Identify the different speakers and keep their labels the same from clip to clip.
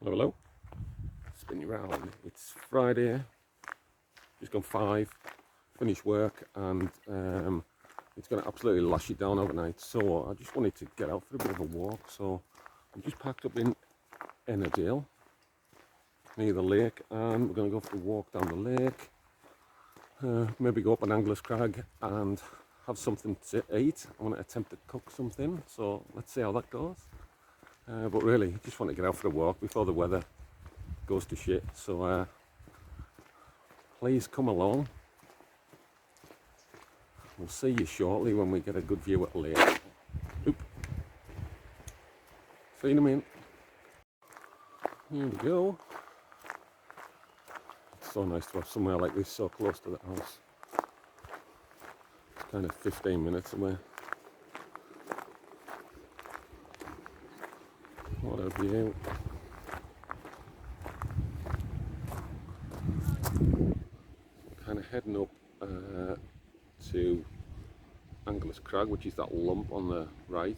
Speaker 1: Hello, hello. Spin you round. It's Friday, just gone 5, finished work, and it's going to absolutely lash it down overnight. So I just wanted to get out for a bit of a walk. So I'm just packed up in Ennerdale, near the lake, and we're going to go for a walk down the lake. Maybe go up on Anglers Crag and have something to eat. I want to attempt to cook something, so let's see how that goes. But really, just want to get out for a walk before the weather goes to shit. So please come along. We'll see you shortly when we get a good view at the lake. Oop. See you in a minute. Here we go. It's so nice to have somewhere like this so close to the house. It's kind of 15 minutes away. What a view. Kind of heading up to Anglers Crag, which is that lump on the right.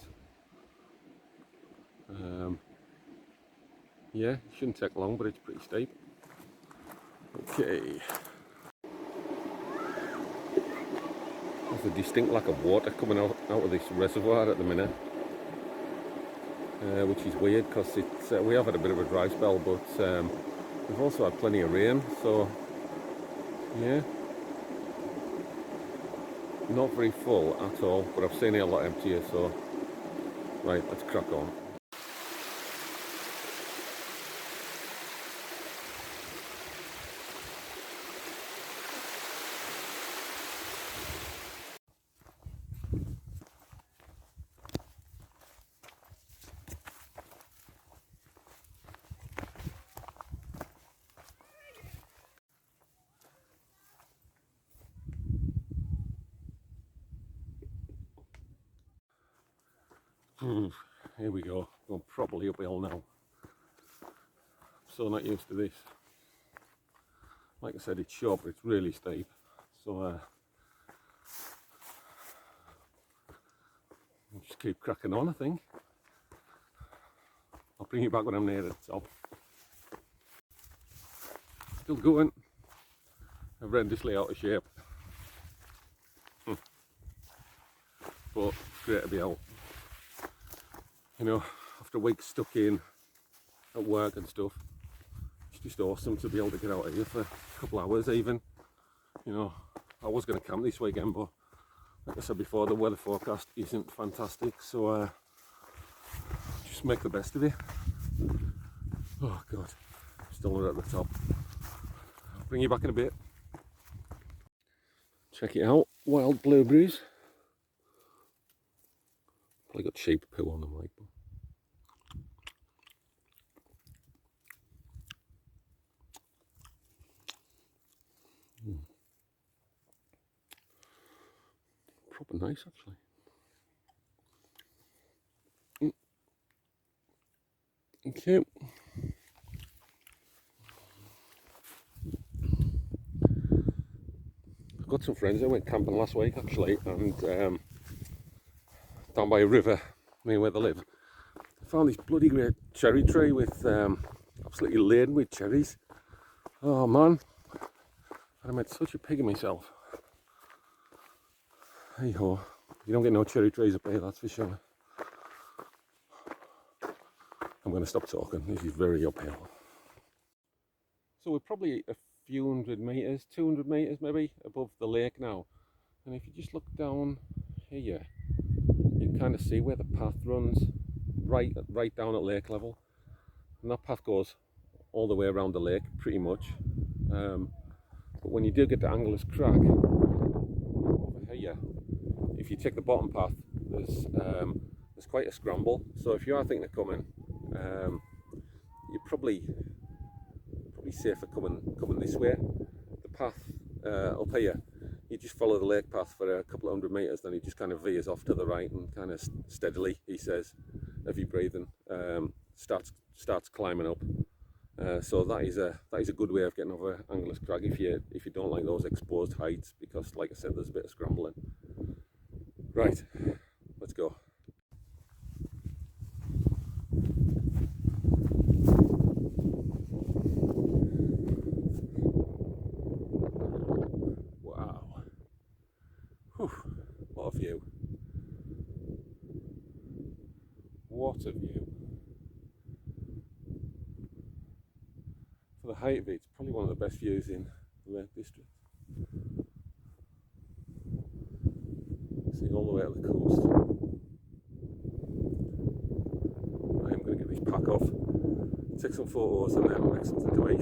Speaker 1: Yeah, it shouldn't take long, but it's pretty steep. Okay. There's a distinct lack of water coming out of this reservoir at the minute. Which is weird because we have had a bit of a dry spell, but we've also had plenty of rain, so yeah, not very full at all, but I've seen it a lot emptier, so right, let's crack on. Here we go, going properly uphill now. So not used to this. Like I said, it's short, but it's really steep. So we'll just keep cracking on, I think. I'll bring you back when I'm near the top. Still going. Horrendously out of shape. But it's great to be out. You know, after weeks stuck in at work and stuff, it's just awesome to be able to get out of here for a couple hours even. You know, I was going to camp this weekend, but like I said before, the weather forecast isn't fantastic, so just make the best of it. Oh God, still not at the top. I'll bring you back in a bit. Check it out, wild blueberries. Probably got sheep poo on them, like. Proper nice, actually. Okay. I've got some friends that went camping last week, actually, and down by a river near where they live. I found this bloody great cherry tree with absolutely laden with cherries. Oh man, I made such a pig of myself. Hey ho, you don't get no cherry trees up here, that's for sure. I'm going to stop talking, this is very uphill. So we're probably a few hundred metres, 200 metres maybe, above the lake now. And if you just look down here, you can kind of see where the path runs, right down at lake level. And that path goes all the way around the lake, pretty much. But when you do get to Anglers Crag, over here, if you take the bottom path, there's quite a scramble. So if you are thinking of coming, you're probably safer coming this way. The path up here, you just follow the lake path for a couple of hundred metres, then it just kind of veers off to the right and kind of steadily, he says, heavy breathing, starts climbing up. So that is a good way of getting over Anglers Crag if you don't like those exposed heights, because like I said, there's a bit of scrambling. Right, let's go. of view. For the height of it, it's probably one of the best views in the Lake District. See all the way to the coast. I am going to get this pack off, take some photos, and then I'll make something to eat.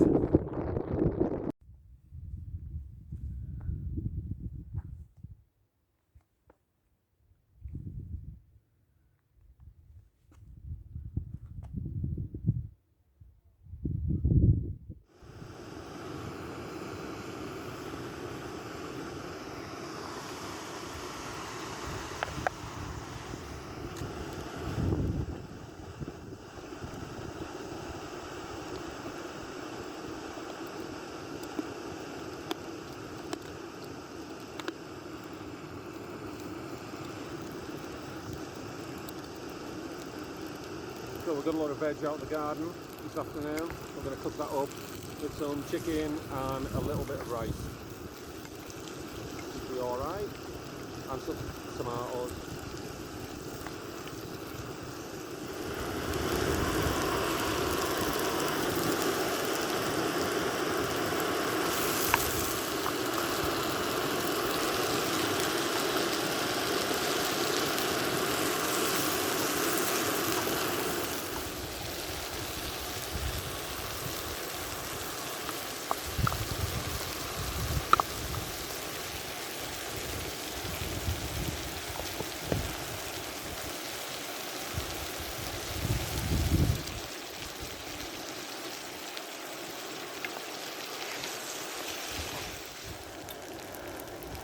Speaker 1: So we've got a lot of veg out the garden this afternoon. We're going to cook that up with some chicken and a little bit of rice. Should be alright. And some tomatoes.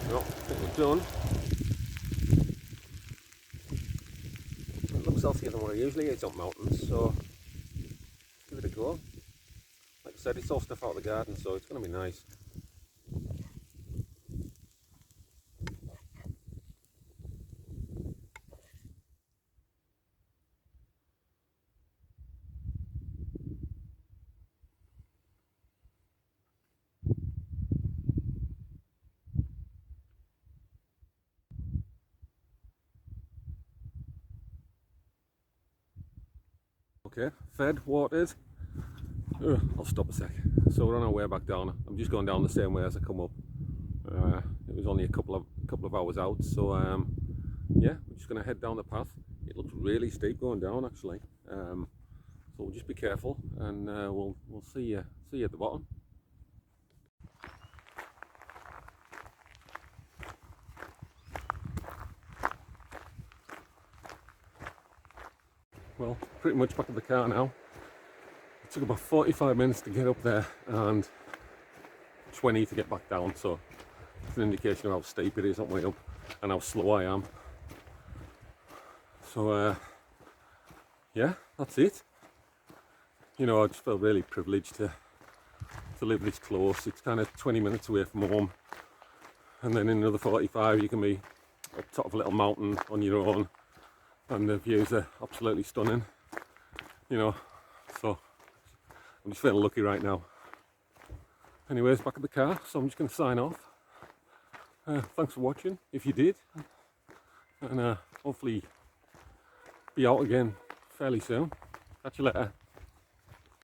Speaker 1: Well, I think we're done. It looks healthier than what I usually eat on mountains, so let's give it a go. Like I said, it's all stuff out of the garden, so it's going to be nice. Okay, fed, watered. I'll stop a sec. So we're on our way back down. I'm just going down the same way as I come up. It was only a couple of hours out, so yeah, we're just going to head down the path. It looks really steep going down, actually. So we'll just be careful, and we'll see you at the bottom. Well, pretty much back at the car now. It took about 45 minutes to get up there and 20 to get back down, so it's an indication of how steep it is on the way up and how slow I am. So yeah, that's it. You know, I just feel really privileged to live this close. It's kind of 20 minutes away from home, and then in another 45 you can be up top of a little mountain on your own, and the views are absolutely stunning, you know. So I'm just feeling lucky right now. Anyways, back at the car, so I'm just going to sign off. Thanks for watching, if you did, and hopefully be out again fairly soon. Catch you later.